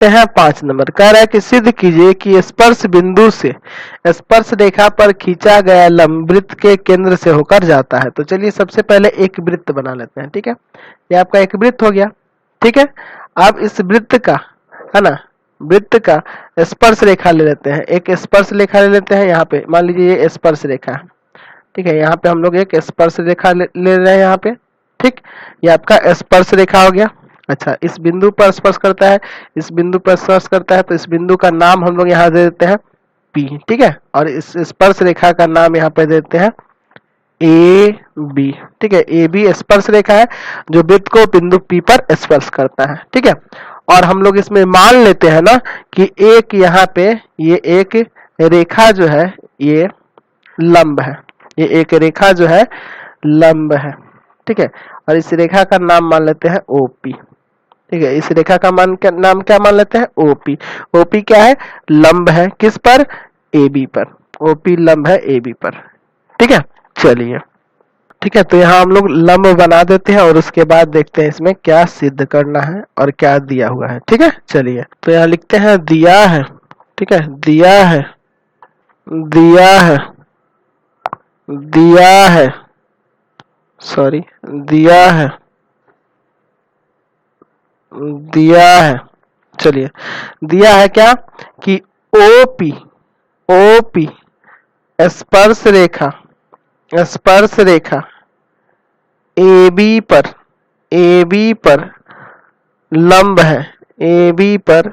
हैं 5 नंबर। कह रहा है कि सिद्ध कीजिए कि स्पर्श बिंदु से स्पर्श रेखा पर खींचा गया लंब वृत्त के केंद्र से होकर जाता है। तो चलिए सबसे पहले एक वृत्त बना लेते हैं। ठीक है, ये आपका एक वृत्त हो गया। ठीक है, अब इस वृत्त का, है ना, वृत्त का स्पर्श रेखा ले लेते हैं। एक स्पर्श रेखा ले लेते हैं। यहाँ पे मान लीजिए ये स्पर्श रेखा है। ठीक है, यहाँ पे हम लोग एक स्पर्श रेखा ले रहे हैं यहाँ पे। ठीक, ये आपका स्पर्श रेखा हो गया। अच्छा, इस बिंदु पर स्पर्श करता है, इस बिंदु पर स्पर्श करता है, तो इस बिंदु का नाम हम लोग यहाँ दे देते हैं P। ठीक है, और इस स्पर्श रेखा का नाम यहाँ पे देते हैं AB। ठीक है, AB स्पर्श रेखा है जो वृत्त को बिंदु P पर स्पर्श करता है। ठीक है, और हम लोग इसमें मान लेते हैं ना कि एक यहाँ पे ये एक रेखा जो है ये लंब है, ये एक रेखा जो है लंब है। ठीक है, और इस रेखा का नाम मान लेते हैं OP। ठीक है, इस रेखा का नाम क्या मान लेते हैं OP। OP क्या है, लंब है किस पर, AB पर। OP लंब है AB पर। ठीक है, चलिए, ठीक है, तो यहाँ हम लोग लंब बना देते हैं और उसके बाद देखते हैं इसमें क्या सिद्ध करना है और क्या दिया हुआ है। ठीक है, चलिए, तो यहाँ लिखते हैं दिया है। ठीक है, दिया है, दिया है, दिया है, सॉरी, दिया है, दिया है। चलिए, दिया है क्या कि OP, OP स्पर्श रेखा, स्पर्श रेखा AB पर, AB पर लंब है, AB पर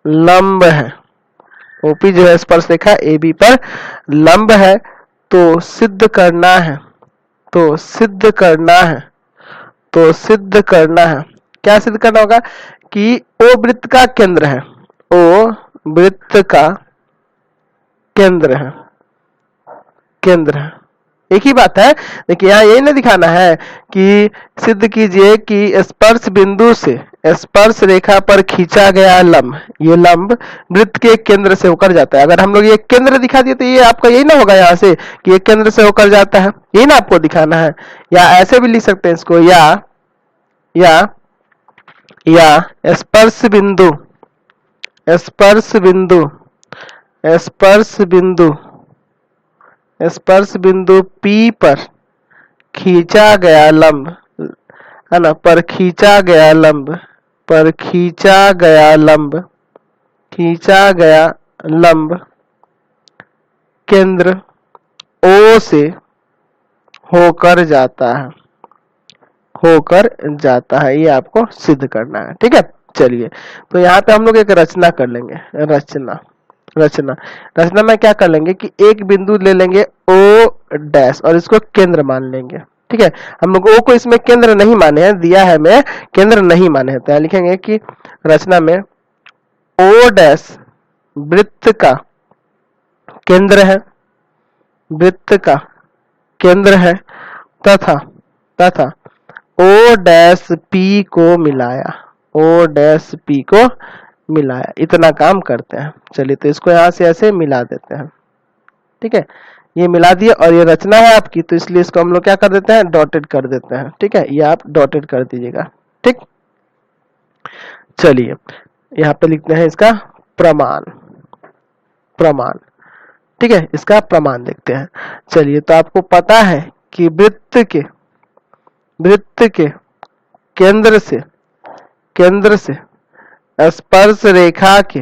लंब है। OP जो है स्पर्श रेखा AB पर लंब है। तो सिद्ध करना है, तो सिद्ध करना है, तो सिद्ध करना है, क्या सिद्ध करना होगा कि O वृत्त का केंद्र है, O वृत्त का केंद्र है, केंद्र है। एक ही बात है। देखिए यहाँ यही ना दिखाना है कि सिद्ध कीजिए कि स्पर्श बिंदु से स्पर्श रेखा पर खींचा गया लंब, ये लंब वृत्त के केंद्र से होकर जाता है। अगर हम लोग ये केंद्र दिखा दिए तो ये आपका यही ना होगा यहाँ से कि ये केंद्र से होकर जाता है, यही ना आपको दिखाना है। या ऐसे भी लिख सकते हैं इसको, या स्पर्श बिंदु, स्पर्श बिंदु, स्पर्श बिंदु, स्पर्श बिंदु P पर खींचा गया लंब, है ना, पर खींचा गया लंब, पर खींचा गया लंब, खींचा गया लंब केंद्र O से होकर जाता है, होकर जाता है। ये आपको सिद्ध करना है। ठीक है, चलिए, तो यहाँ पे हम लोग एक रचना कर लेंगे। रचना, रचना, रचना में क्या कर लेंगे कि एक बिंदु ले लेंगे O डैश और इसको केंद्र मान लेंगे। ठीक है, हम लोग O को इसमें केंद्र नहीं माने हैं, दिया है में केंद्र नहीं माने हैं, तो यहाँ लिखेंगे कि रचना में O डैश वृत्त का केंद्र है, वृत्त का केंद्र है, तथा तथा O डैश P को मिलाया, O डैश P को मिलाया। इतना काम करते हैं। चलिए, तो इसको यहाँ से ऐसे मिला देते हैं। ठीक है, ये मिला दिया और ये रचना है आपकी, तो इसलिए इसको हम लोग क्या कर देते हैं, डॉटेड कर देते हैं। ठीक है, ये आप डॉटेड कर दीजिएगा। ठीक, चलिए, यहाँ पे लिखते हैं इसका प्रमाण, प्रमाण। ठीक है, इसका प्रमाण देखते हैं। चलिए, तो आपको पता है कि वृत्त के केंद्र से, केंद्र से स्पर्श रेखा के,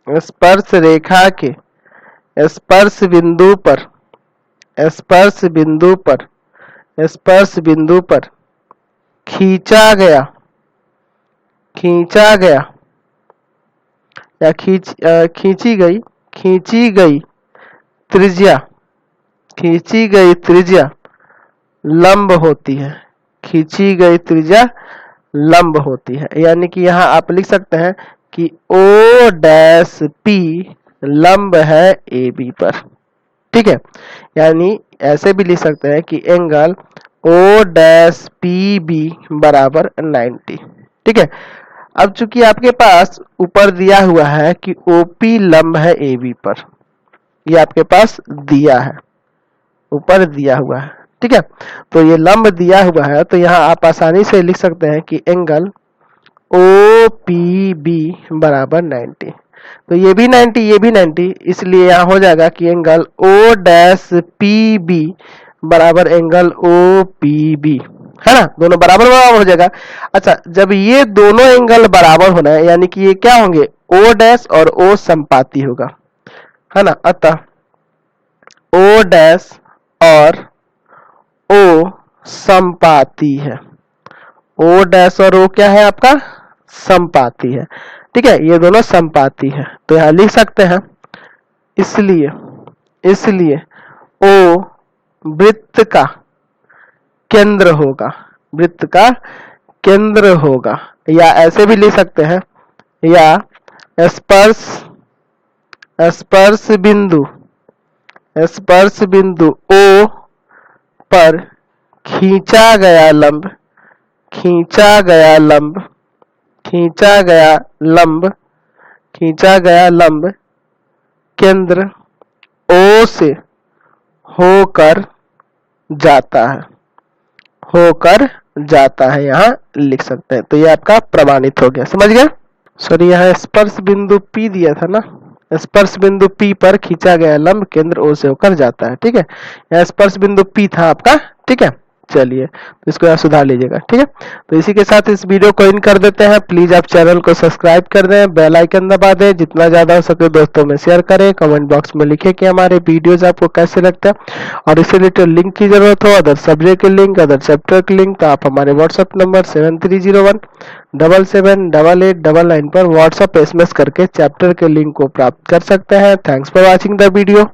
स्पर्श रेखा के स्पर्श बिंदु पर, स्पर्श बिंदु पर, स्पर्श बिंदु पर खींचा गया, खींचा गया या खींची गई, खींची गई त्रिज्या, खींची गई त्रिज्या लंब होती है, खींची गई त्रिज्या लंब होती है। यानी कि यहाँ आप लिख सकते हैं कि O डैश P लंब है AB पर। ठीक है, यानी ऐसे भी लिख सकते हैं कि एंगल O डैश PB बराबर 90। ठीक है, अब चूंकि आपके पास ऊपर दिया हुआ है कि OP लंब है AB पर, ये आपके पास दिया है, ऊपर दिया हुआ है। ठीक है, तो ये लंब दिया हुआ है, तो यहाँ आप आसानी से लिख सकते हैं कि एंगल ओ पी बी बराबर 90। तो ये भी 90 ये भी 90, इसलिए यहाँ हो जाएगा कि angle O dash P B बराबर एंगल ओ पी बी, है ना, दोनों बराबर बराबर हो जाएगा। अच्छा, जब ये दोनों एंगल बराबर होना है यानी कि ये क्या होंगे, ओ डैश और ओ संपाती होगा, है ना। अतः ओ डैश और ओ संपाती है, ओ डैश और ओ क्या है आपका, संपाती है, ठीक है, ये दोनों संपाती है। तो यहां लिख सकते हैं इसलिए ओ वृत्त का केंद्र होगा, वृत्त का केंद्र होगा, या ऐसे भी लिख सकते हैं, या स्पर्श बिंदु ओ पर खींचा गया लंब केंद्र ओ से होकर जाता है, यहाँ लिख सकते हैं। तो ये आपका प्रमाणित हो गया, समझ गया। सॉरी, यहाँ स्पर्श बिंदु P दिया था ना, स्पर्श बिंदु P पर खींचा गया लंब केंद्र O से होकर जाता है, ठीक है। यहाँ स्पर्श बिंदु P था आपका, ठीक है। चलिए, तो इसको यहाँ सुधार लीजिएगा, ठीक है। तो इसी के साथ इस वीडियो को इन कर देते हैं। प्लीज आप चैनल को सब्सक्राइब कर दें, बेल आइकन दबा दें, जितना ज्यादा हो सके दोस्तों में शेयर करें, कमेंट बॉक्स में लिखें कि हमारे वीडियोस आपको कैसे लगते हैं, और इसी रिलेटेड लिंक की जरूरत हो, अदर सब्जेक्ट के लिंक, अदर चैप्टर के लिंक, तो आप हमारे व्हाट्सएप नंबर 7301778899 पर व्हाट्सएप SMS करके चैप्टर के लिंक को प्राप्त कर सकते हैं। Thanks for watching the video.